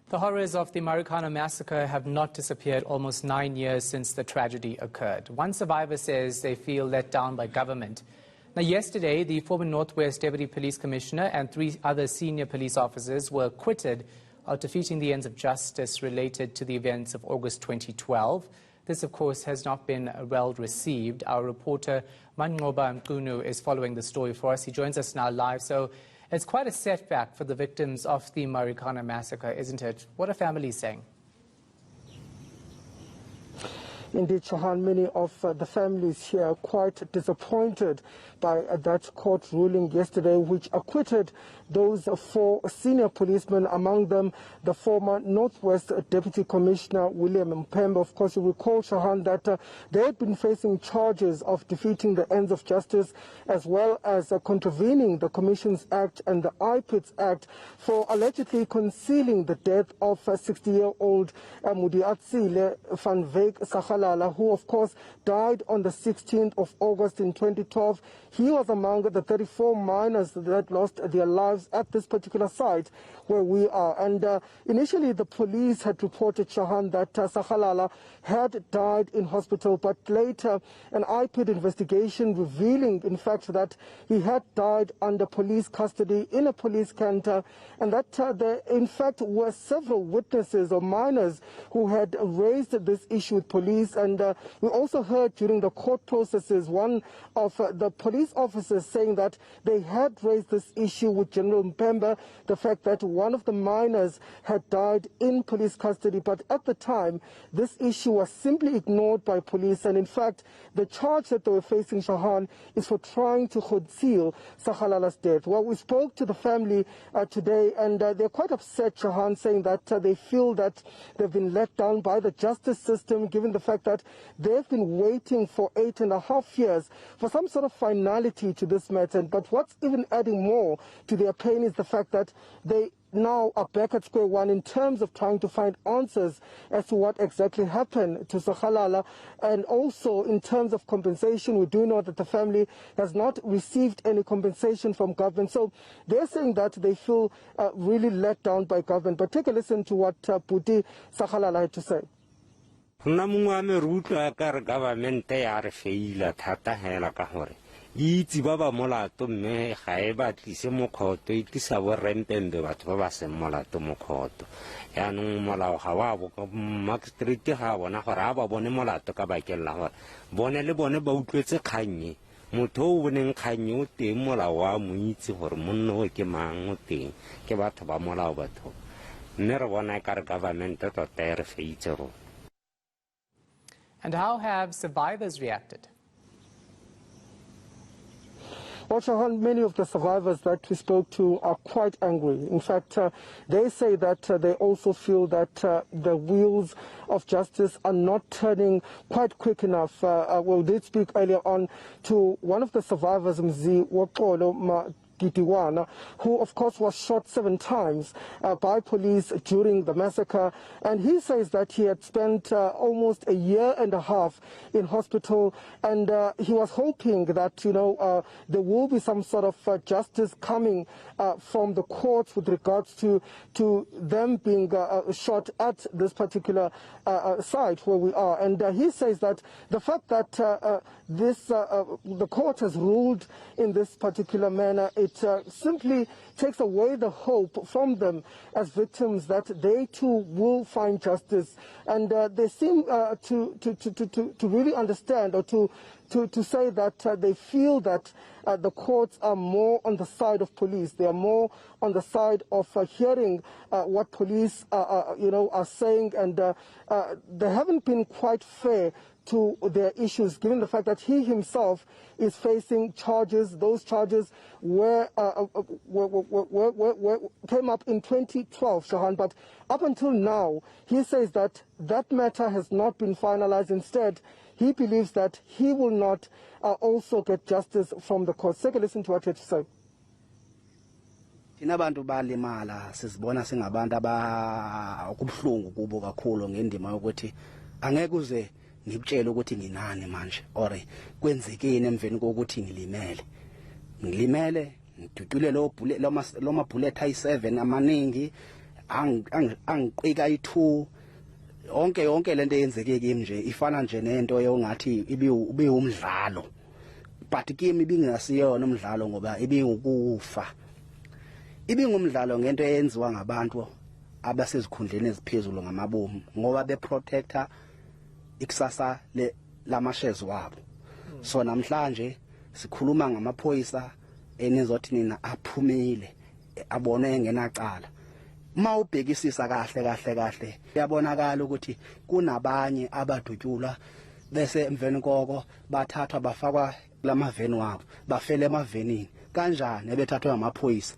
The horrors of the Marikana massacre have not disappeared almost 9 years since the tragedy occurred. One survivor says they feel let down by government. Now, yesterday, the former Northwest Deputy Police Commissioner and 3 other senior police officers were acquitted of defeating the ends of justice related to the events of August 2012. This, of course, has not been well received. Our reporter, Manqoba Mchunu, is following the story for us. He joins us now live. So it's quite a setback for the victims of the Marikana massacre, isn't it? What are families saying? Indeed, Shahan, many of the families here are quite disappointed by that court ruling yesterday, which acquitted those 4 senior policemen, among them the former Northwest Deputy Commissioner William Mpemba. Of course, you recall, Shahan, that they had been facing charges of defeating the ends of justice as well as contravening the Commissions Act and the IPITS Act for allegedly concealing the death of 60-year-old Mudiatsile van Wyk Sagalala, who, of course, died on the 16th of August in 2012. He was among the 34 miners that lost their lives at this particular site where we are. And initially, the police had reported, Shahan, that Sagalala had died in hospital, but later an IPID investigation revealing, in fact, that he had died under police custody in a police canter, and that there, in fact, were several witnesses or miners who had raised this issue with police. And we also heard during the court processes one of the police officers saying that they had raised this issue with General Mpemba, the fact that one of the miners had died in police custody. But at the time, this issue was simply ignored by police. And in fact, the charge that they were facing, Shahan, is for trying to conceal Sagalala's death. Well, we spoke to the family today, and they're quite upset, Shahan, saying that they feel that they've been let down by the justice system, given the fact that they've been waiting for 8.5 years for some sort of finality to this matter. But what's even adding more to their pain is the fact that they now are back at square one in terms of trying to find answers as to what exactly happened to Sagalala, and also in terms of compensation. We do know that the family has not received any compensation from government, so they're saying that they feel really let down by government. But take a listen to what Puti Sagalala had to say. Itse ba ba molato mme ga e batlise mokhoto e tlisa bo rempembe batho ba ba seng molato mokhoto yaanong molao ga wa bo magistrate ga bona gore a ba bone molato ka bakeng la gore bone le bone ba utlwetse kgannye motho o boneng kgannye o teng molao wa mo itse gore monno o ke mang o teng ke batho ba molao batho mme re bona ka re government tota e re feitse ro. And how have survivors reacted? Well, Shahan, many of the survivors that we spoke to are quite angry. In fact, they say that they also feel that the wheels of justice are not turning quite quick enough. We did speak earlier on to one of the survivors, Mzi Wakolo Gitiwana, who of course was shot 7 times by police during the massacre, and he says that he had spent almost 1.5 years in hospital, and he was hoping that there will be some sort of justice coming from the courts with regards to them being shot at this particular site where we are. And he says that the fact that the court has ruled in this particular manner, it simply takes away the hope from them as victims that they too will find justice. And they seem to really understand, or to say that they feel that the courts are more on the side of police. They are more on the side of hearing what police are saying, and they haven't been quite fair to their issues, given the fact that he himself is facing charges. Those charges came up in 2012, Shahan, but up until now, he says that that matter has not been finalized. Instead, he believes that he will not also get justice from the court. Take a listen to what he had to say. Abantu balimala sizibona singabantu abakubuhlungu kubo kakhulu ngendima yokuthi angeke uze ngikutshela ukuthi nginani manje or kwenzekeni emveni kokuthi ngilimele ngidudule lo bullet ayi7 amaningi angiqika ithu yonke lento eyenzeke kimi nje ifana nje nento yongathi ibe umdlalo, but kimi ibingasiyona umdlalo ngoba ibingukufa. Ibingumdlalo ngento eyenziwa ngabantu abasezikhundleni eziphezulu ngamabomu ngoba beprotector ikusasa lamashares wabo. So namhlanje sikhuluma ngamaphoyisa enizothi nina aphumile abone engenacala. Mawubhekisisa kahle uyabonakala ukuthi kunabanye abadutyula bese emveni koko bathathwa bafakwa lamaveni wabo bafele emavenini kanjani ebethathwa amaphoyisa.